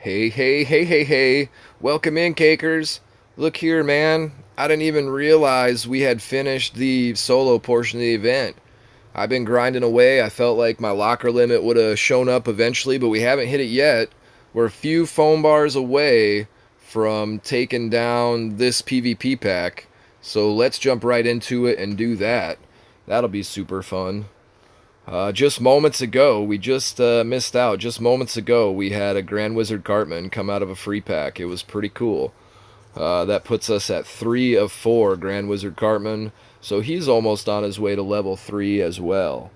Hey, hey, hey, hey, hey. Welcome in, Cakers. Look here, man. I didn't even realize we had finished the solo portion of the event. I've been grinding away. I felt like my locker limit would have shown up eventually, but we haven't hit it yet. We're a few foam bars away from taking down this PvP pack. So let's jump right into it and do that. That'll be super fun. Just moments ago, we just missed out. Just moments ago, we had a Grand Wizard Cartman come out of a free pack. It was pretty cool. That puts us at 3 of 4 Grand Wizard Cartman, so he's almost on his way to level 3 as well.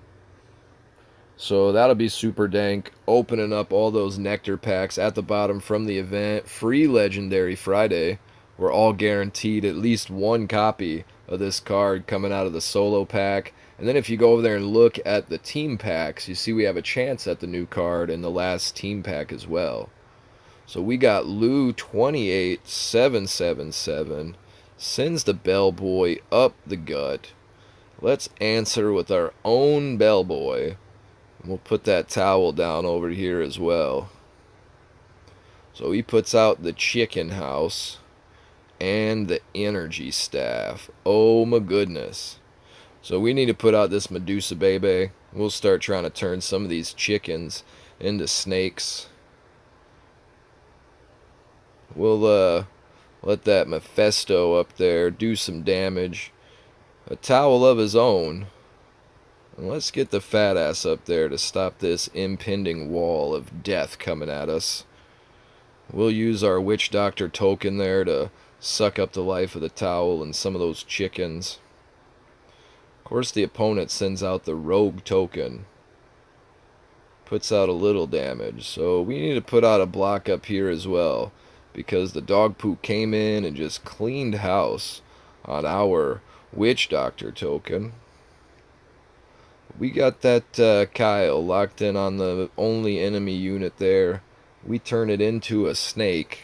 So that'll be super dank. Opening up all those nectar packs at the bottom from the event. Free Legendary Friday. We're all guaranteed at least one copy of this card coming out of the solo pack. And then if you go over there and look at the team packs, you see we have a chance at the new card in the last team pack as well. So we got Lou 28777 sends the bellboy up the gut. Let's answer with our own bellboy. We'll put that towel down over here as well. So he puts out the chicken house and the energy staff. Oh my goodness. So we need to put out this Medusa baby. We'll start trying to turn some of these chickens into snakes. We'll let that Mephisto up there do some damage. A towel of his own. And let's get the fat ass up there to stop this impending wall of death coming at us. We'll use our Witch Doctor token there to suck up the life of the towel and some of those chickens. Of course, the opponent sends out the Rogue token. Puts out a little damage. So we need to put out a block up here as well, because the dog poop came in and just cleaned house on our Witch Doctor token. We got that Kyle locked in on the only enemy unit there. We turn it into a snake.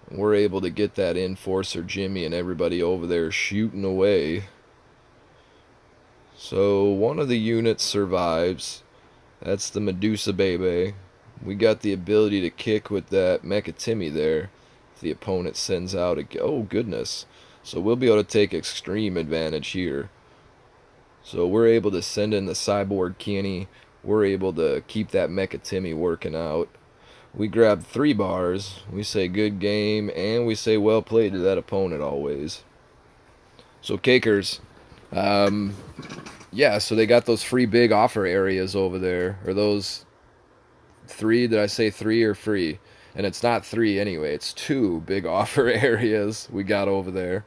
We're able to get that Enforcer Jimmy and everybody over there shooting away. So one of the units survives. That's the Medusa baby. We got the ability to kick with that Mecha Timmy there. The opponent sends out a... Oh, goodness. So we'll be able to take extreme advantage here. So we're able to send in the Cyborg Kenny. We're able to keep that Mecha Timmy working out. We grab 3 bars. We say good game. And we say well played to that opponent always. So Cakers. Yeah, so they got those free big offer areas over there. Or those 3, did I say 3 or free? And it's not 3 anyway, it's 2 big offer areas we got over there.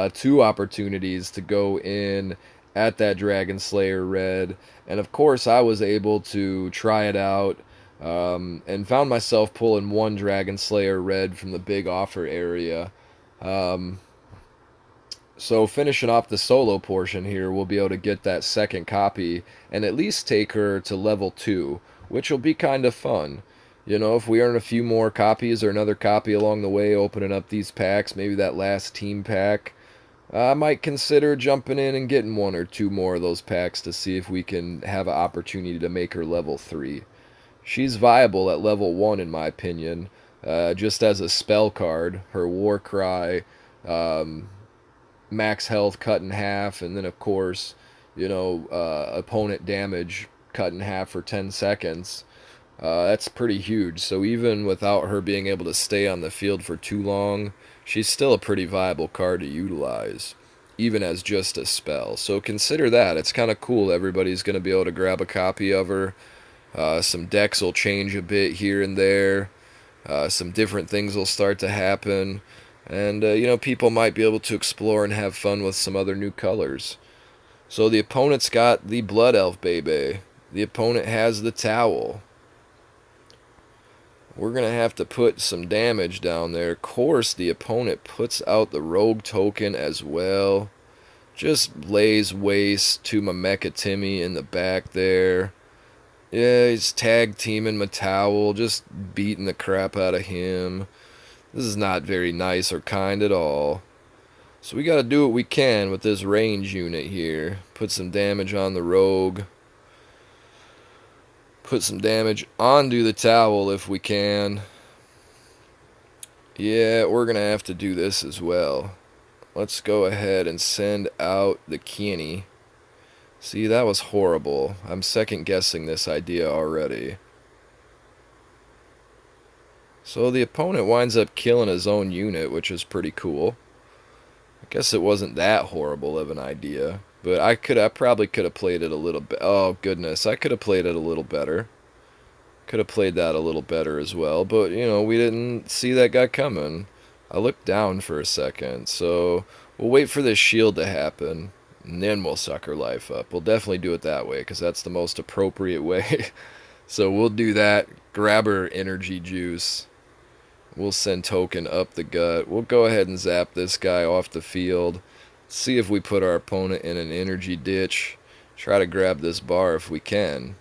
2 opportunities to go in at that Dragonslayer Red. And of course, I was able to try it out and found myself pulling 1 Dragonslayer Red from the big offer area. So finishing off the solo portion here, we'll be able to get that second copy and at least take her to level 2, which will be kind of fun. You know, if we earn a few more copies or another copy along the way, opening up these packs, maybe that last team pack, I might consider jumping in and getting 1 or 2 more of those packs to see if we can have an opportunity to make her level 3. She's viable at level 1 in my opinion, just as a spell card. Her War Cry, max health cut in half, and then of course, you know, opponent damage cut in half for 10 seconds. That's pretty huge. So even without her being able to stay on the field for too long, she's still a pretty viable card to utilize, even as just a spell. So consider that. It's kind of cool. Everybody's going to be able to grab a copy of her. Some decks will change a bit here and there. Some different things will start to happen. And, you know, people might be able to explore and have fun with some other new colors. So the opponent's got the Blood Elf baby. The opponent has the towel. We're going to have to put some damage down there. Of course, the opponent puts out the Rogue token as well. Just lays waste to my Mecha Timmy in the back there. Yeah, he's tag teaming my towel, just beating the crap out of him. This is not very nice or kind at all. So we got to do what we can with this range unit here. Put some damage on the Rogue. Put some damage onto the towel if we can. Yeah, we're going to have to do this as well. Let's go ahead and send out the Kenny. See, that was horrible. I'm second guessing this idea already. So the opponent winds up killing his own unit, which is pretty cool. I guess it wasn't that horrible of an idea, but I probably could have played it a little bit. Oh goodness, I could have played it a little better. Could have played that a little better as well, but you know, we didn't see that guy coming. I looked down for a second, so we'll wait for this shield to happen, and then we'll suck her life up. We'll definitely do it that way, because that's the most appropriate way. So we'll do that, grab her energy juice. We'll send Token up the gut. We'll go ahead and zap this guy off the field. See if we put our opponent in an energy ditch. Try to grab this bar if we can.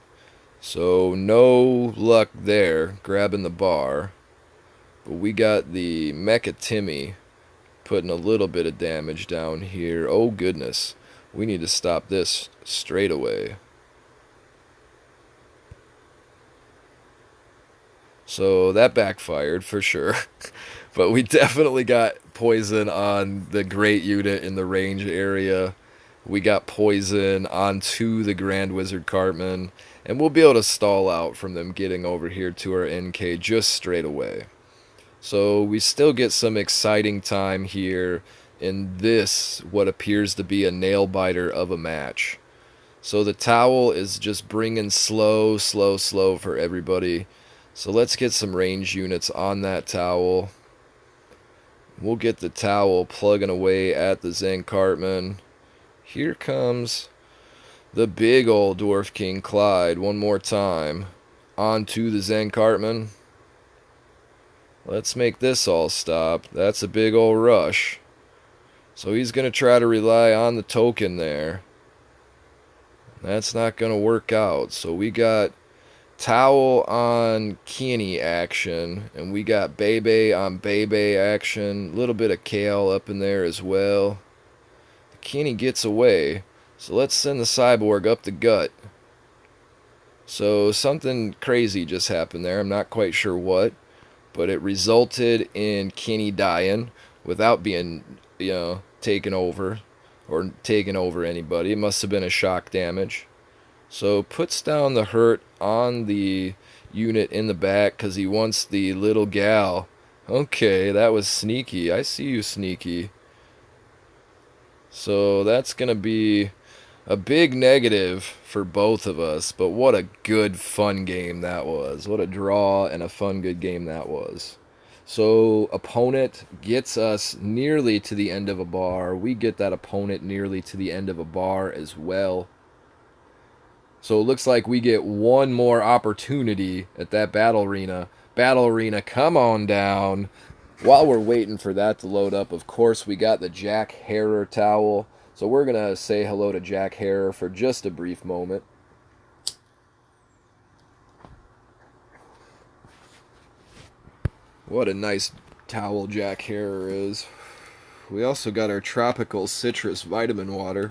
So no luck there, grabbing the bar. But we got the Mecha Timmy putting a little bit of damage down here. Oh goodness, we need to stop this straight away. So that backfired for sure. But we definitely got poison on the great unit in the range area. We got poison onto the Grand Wizard Cartman. And we'll be able to stall out from them getting over here to our NK just straight away. So we still get some exciting time here in this, what appears to be a nail biter of a match. So the towel is just bringing slow for everybody. So let's get some range units on that towel. We'll get the towel plugging away at the Zen Cartman. Here comes the big old Dwarf King Clyde one more time. Onto the Zen Cartman. Let's make this all stop. That's a big old rush. So he's going to try to rely on the token there. That's not going to work out. So we got Towel on Kenny action, and we got Bebe on Bebe action. A little bit of Kale up in there as well. The Kenny gets away, so let's send the Cyborg up the gut. So something crazy just happened there. I'm not quite sure what, but it resulted in Kenny dying without being, taken over or taking over anybody. It must have been a shock damage. So puts down the hurt on the unit in the back because he wants the little gal. Okay, that was sneaky. I see you, sneaky. So that's going to be a big negative for both of us. But what a good, fun game that was. What a draw and a fun, good game that was. So opponent gets us nearly to the end of a bar. We get that opponent nearly to the end of a bar as well. So it looks like we get one more opportunity at that battle arena. Battle arena, come on down. While we're waiting for that to load up, of course, we got the Jack Harrer towel. So we're going to say hello to Jack Harrer for just a brief moment. What a nice towel Jack Harrer is. We also got our tropical citrus vitamin water.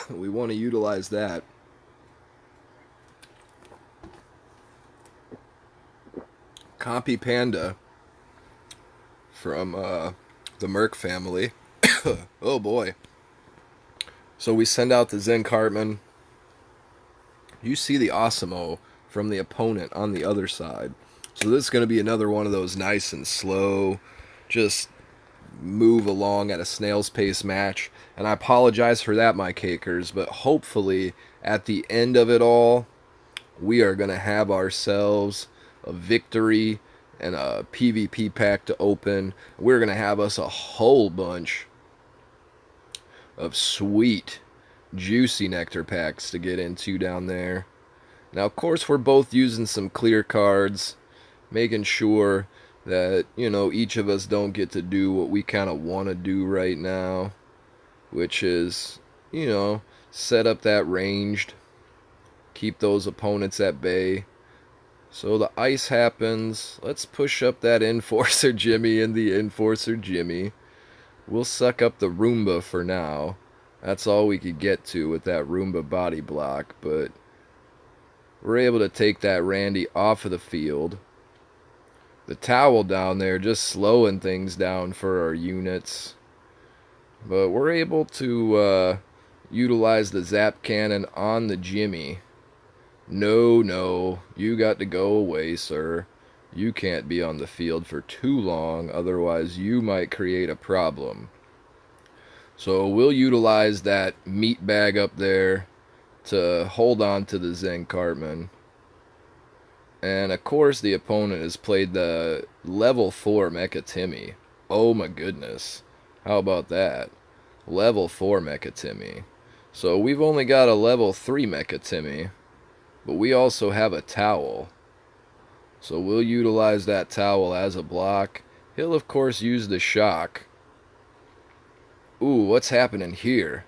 We want to utilize that. Compy Panda from the Merc family. Oh boy. So we send out the Zen Cartman. You see the Osimo from the opponent on the other side. So this is going to be another one of those nice and slow, just move along at a snail's pace match. And I apologize for that, my cakers, but hopefully at the end of it all, we are going to have ourselves a victory and a PvP pack to open. We're going to have us a whole bunch of sweet, juicy nectar packs to get into down there. Now, of course, we're both using some clear cards, making sure that, each of us don't get to do what we kind of want to do right now, which is, set up that ranged, keep those opponents at bay. So the ice happens. Let's push up that Enforcer Jimmy and the Enforcer Jimmy. We'll suck up the Roomba for now. That's all we could get to with that Roomba body block, but we're able to take that Randy off of the field. The towel down there just slowing things down for our units. But we're able to utilize the zap cannon on the Jimmy. No, no, you got to go away, sir. You can't be on the field for too long, otherwise you might create a problem. So we'll utilize that meat bag up there to hold on to the Zen Cartman. And of course the opponent has played the level 4 Mecha Timmy. Oh my goodness. How about that? Level 4 Mecha Timmy. So we've only got a level 3 Mecha Timmy, but we also have a towel. So we'll utilize that towel as a block. He'll of course use the shock. Ooh, what's happening here?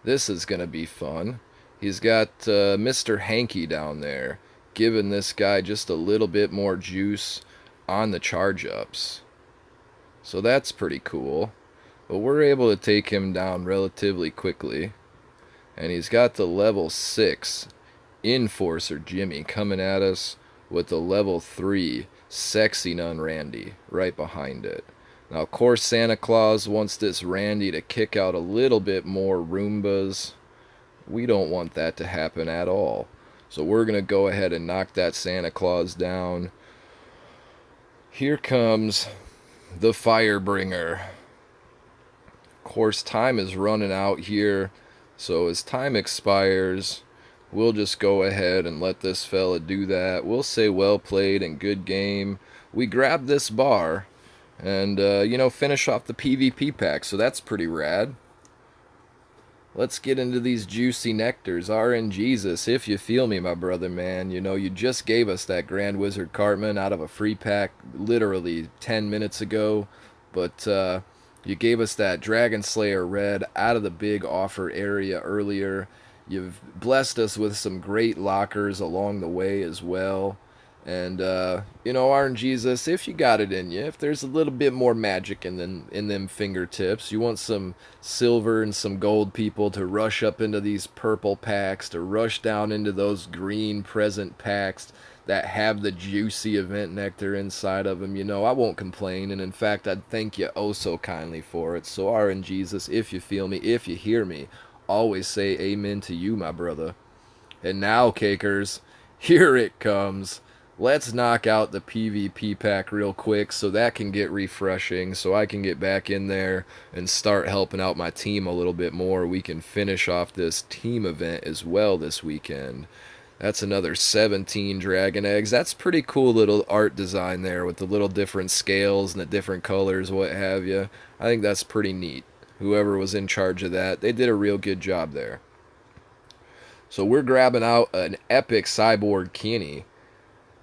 This is gonna be fun. He's got Mr. Hanky down there, giving this guy just a little bit more juice on the charge-ups. So that's pretty cool. But we're able to take him down relatively quickly. And he's got the level 6 Enforcer Jimmy coming at us with the level 3 Sexy Nun Randy right behind it. Now, of course, Santa Claus wants this Randy to kick out a little bit more Roombas. We don't want that to happen at all. So we're going to go ahead and knock that Santa Claus down. Here comes the Firebringer. Of course, time is running out here. So as time expires, we'll just go ahead and let this fella do that. We'll say well played and good game. We grabbed this bar and, finish off the PvP pack. So that's pretty rad. Let's get into these juicy nectars. RNGesus, if you feel me, my brother, man. You just gave us that Grand Wizard Cartman out of a free pack literally 10 minutes ago. But you gave us that Dragonslayer Red out of the big offer area earlier. You've blessed us with some great lockers along the way as well. And, RNGesus, if you got it in you, if there's a little bit more magic in them fingertips, you want some silver and some gold people to rush up into these purple packs, to rush down into those green present packs that have the juicy event nectar inside of them, I won't complain. And in fact, I'd thank you oh so kindly for it. So RNGesus, if you feel me, if you hear me, always say amen to you, my brother. And now, cakers, here it comes. Let's knock out the PvP pack real quick so that can get refreshing, so I can get back in there and start helping out my team a little bit more. We can finish off this team event as well this weekend. That's another 17 dragon eggs. That's pretty cool little art design there with the little different scales and the different colors, what have you. I think that's pretty neat. Whoever was in charge of that, they did a real good job there. So we're grabbing out an epic cyborg Kenny.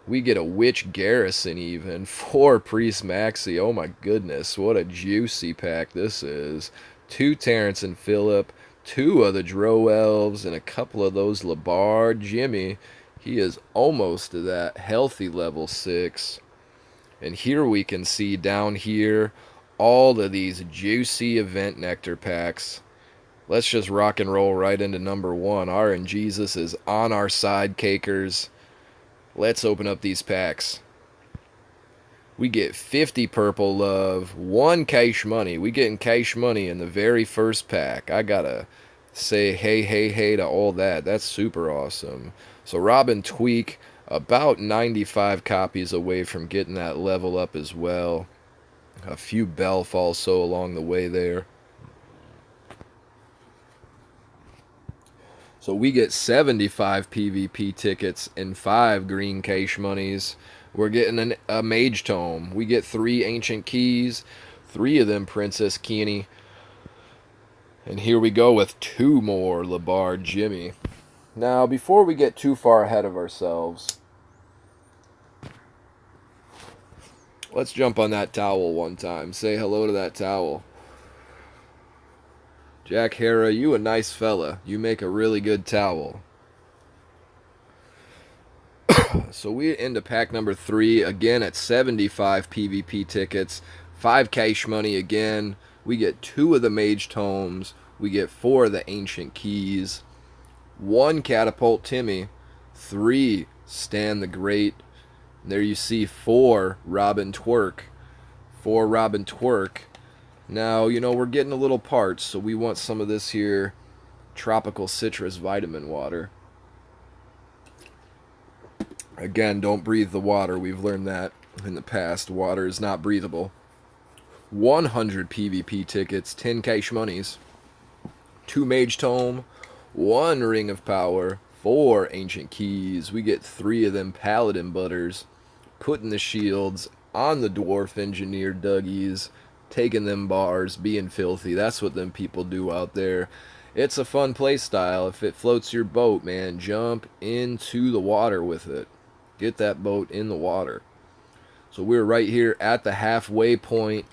We get a Witch Garrison even. 4 Priest Maxi. Oh my goodness. What a juicy pack this is. 2 Terrence and Phillip. 2 of the Dro Elves. And a couple of those Labar. Jimmy. He is almost to that healthy level 6. And here we can see down here all of these juicy event nectar packs. Let's just rock and roll right into number 1. RNGesus is on our side, cakers. Let's open up these packs. We get 50 purple love, 1 cash money. We getting cash money in the very first pack. I gotta say hey to all that. That's super awesome. So Robin Tweak, about 95 copies away from getting that level up as well. A few Belf also along the way there. So we get 75 PvP tickets and 5 green cash monies. We're getting a Mage Tome. We get 3 Ancient Keys, 3 of them Princess Kenny. And here we go with 2 more Labar Jimmy. Now, before we get too far ahead of ourselves, let's jump on that towel one time. Say hello to that towel. Jack Hera, you a nice fella. You make a really good towel. So we're into pack number 3, again at 75 PvP tickets, 5 cash money again. We get 2 of the Mage Tomes, We get 4 of the ancient keys, 1 catapult Timmy, 3 Stan the Great. There you see 4 Robin Twerk. 4 Robin Twerk. Now, we're getting a little parched, so we want some of this here tropical citrus vitamin water. Again, don't breathe the water. We've learned that in the past. Water is not breathable. 100 PvP tickets, 10 cash monies, 2 Mage Tome, 1 Ring of Power, 4 Ancient Keys. We get 3 of them Paladin Butters, putting the shields on the Dwarf Engineer Duggies, taking them bars, being filthy. That's what them people do out there. It's a fun play style. If it floats your boat, man, jump into the water with it. Get that boat in the water. So we're right here at the halfway point.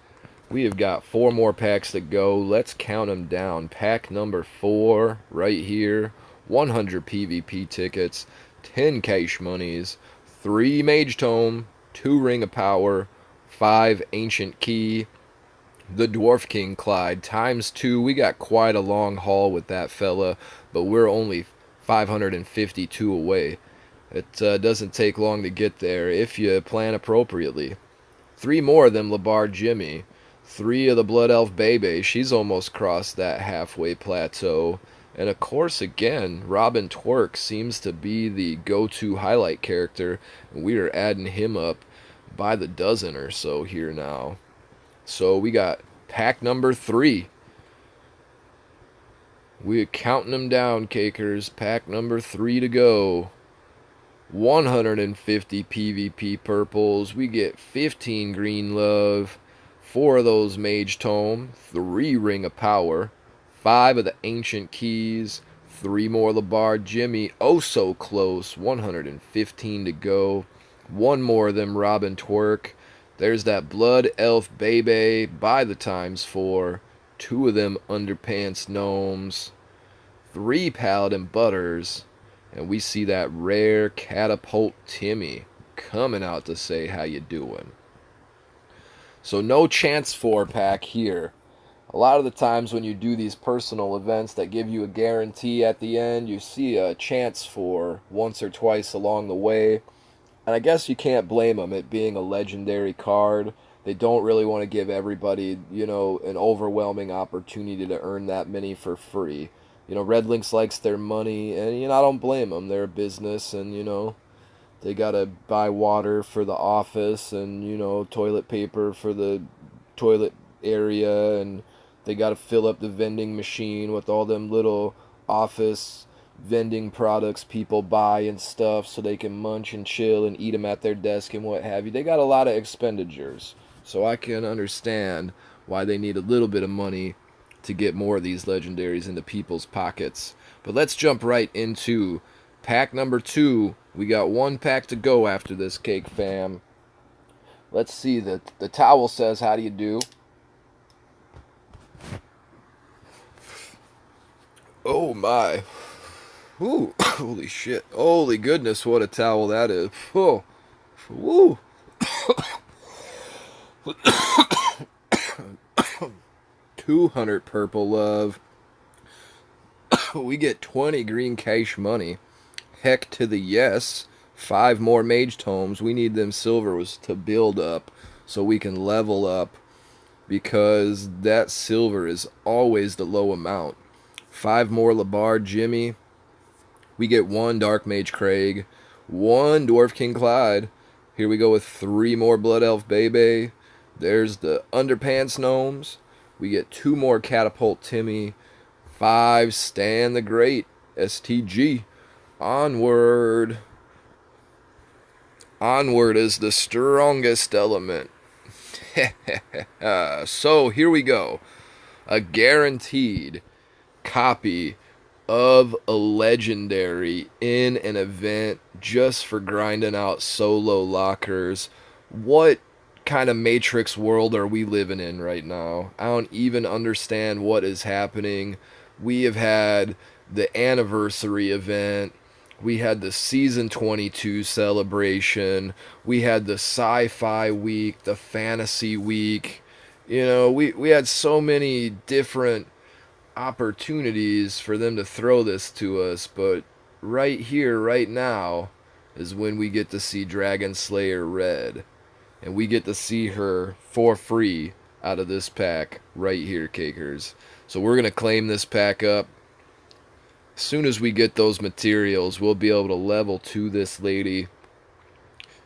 We have got 4 more packs to go. Let's count them down. Pack number 4 right here. 100 PvP tickets, 10 cash monies, 3 Mage Tome, 2 Ring of Power, 5 Ancient Key, the Dwarf King Clyde times 2. We got quite a long haul with that fella, but we're only 552 away. It doesn't take long to get there if you plan appropriately. 3 more of them Labar Jimmy. 3 of the Blood Elf Bebe. She's almost crossed that halfway plateau. And of course, again, Robin Twerk seems to be the go-to highlight character. And we are adding him up by the dozen or so here now. So we got pack number 3. We're counting them down, cakers. Pack number 3 to go. 150 PvP purples. We get 15 green love, 4 of those Mage Tome, 3 Ring of Power, 5 of the Ancient Keys, 3 more Labar Jimmy. Oh, so close. 115 to go. 1 more of them Robin Twerk. There's that Blood Elf Bebe by the times 4. 2 of them Underpants Gnomes. 3 Paladin Butters. And we see that rare Catapult Timmy coming out to say how you doing. So no chance 4 pack here. A lot of the times when you do these personal events that give you a guarantee at the end, you see a chance 4 once or twice along the way. And I guess you can't blame them, it being a legendary card. They don't really want to give everybody, an overwhelming opportunity to earn that many for free. Red Lynx likes their money, and, I don't blame them. They're a business, and, they got to buy water for the office and, toilet paper for the toilet area, and they got to fill up the vending machine with all them little office vending products people buy and stuff so they can munch and chill and eat them at their desk and what have you. They got a lot of expenditures, so I can understand why they need a little bit of money to get more of these legendaries into people's pockets. But let's jump right into pack number 2. We got 1 pack to go after this, cake fam. Let's see. The towel says, how do you do? Oh my. Ooh, holy shit. Holy goodness, what a towel that is. Oh. Woo. 200 purple love. We get 20 green cash money. Heck to the yes. 5 more Mage Tomes. We need them silvers to build up so we can level up, because that silver is always the low amount. 5 more Labar Jimmy. We get 1 Dark Mage Craig. 1 Dwarf King Clyde. Here we go with 3 more Blood Elf Bebe. There's the Underpants Gnomes. We get 2 more Catapult Timmy. 5 Stan the Great. STG. Onward. Onward is the strongest element. So here we go. A guaranteed copy of a legendary in an event just for grinding out solo lockers. What kind of Matrix world are we living in right now? I don't even understand what is happening. We have had the anniversary event. We had the season 22 celebration. We had the sci-fi week, the fantasy week. We had so many different opportunities for them to throw this to us, but right here, right now, is when we get to see Dragonslayer Red. And we get to see her for free out of this pack right here, Cakers. So we're going to claim this pack up. As soon as we get those materials, we'll be able to level to this lady.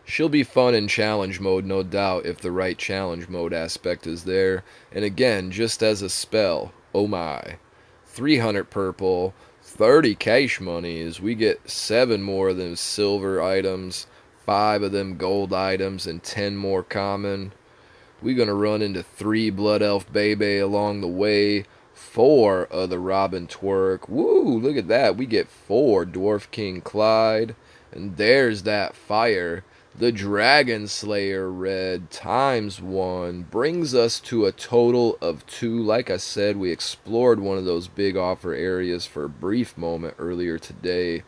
She'll be fun in challenge mode, no doubt, if the right challenge mode aspect is there. And again, just as a spell, oh my. 300 purple, 30 cash monies. We get 7 more of them silver items, 5 of them gold items, and 10 more common. We're going to run into 3 Blood Elf Bebe along the way, 4 of the Robin Twerk. Woo, look at that. We get 4 Dwarf King Clyde. And there's that fire. The Dragonslayer Red times 1 brings us to a total of 2. Like I said, we explored one of those big offer areas for a brief moment earlier today.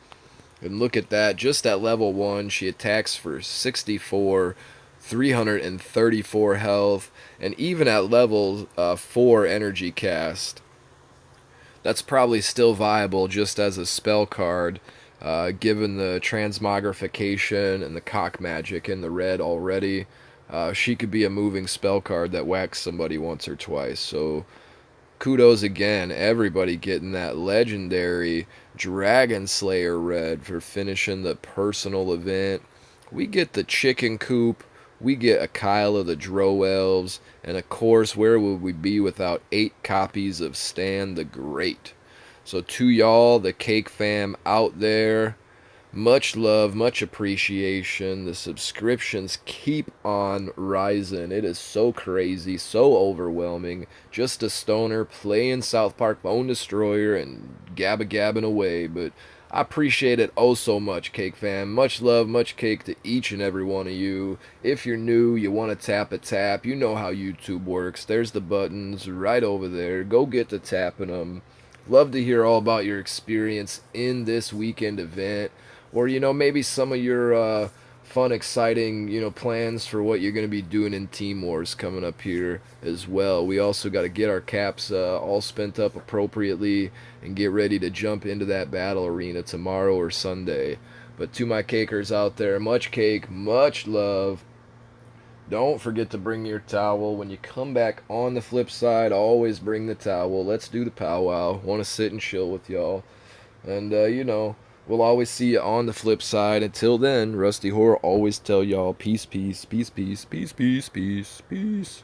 And look at that, just at level 1, she attacks for 64, 334 health, and even at level 4 energy cast, that's probably still viable just as a spell card. Given the transmogrification and the cock magic in the red already, she could be a moving spell card that whacks somebody once or twice. So kudos again, everybody getting that legendary Dragonslayer Red for finishing the personal event. We get the chicken coop, we get a Kyle of the Drow Elves, and of course, where would we be without 8 copies of Stan the Great? So to y'all, the Cake Fam out there, much love, much appreciation. The subscriptions keep on rising. It is so crazy, so overwhelming. Just a stoner playing South Park Bone Destroyer and gabbing away. But I appreciate it oh so much, Cake Fam. Much love, much cake to each and every one of you. If you're new, you want to tap a tap, you know how YouTube works. There's the buttons right over there. Go get to tapping them. Love to hear all about your experience in this weekend event. Or, maybe some of your fun, exciting, plans for what you're going to be doing in Team Wars coming up here as well. We also got to get our caps all spent up appropriately and get ready to jump into that battle arena tomorrow or Sunday. But to my cakers out there, much cake, much love. Don't forget to bring your towel. When you come back on the flip side, always bring the towel. Let's do the powwow. Want to sit and chill with y'all. And, we'll always see you on the flip side. Until then, Rusty Horror always tell y'all peace, peace, peace, peace, peace, peace, peace, peace.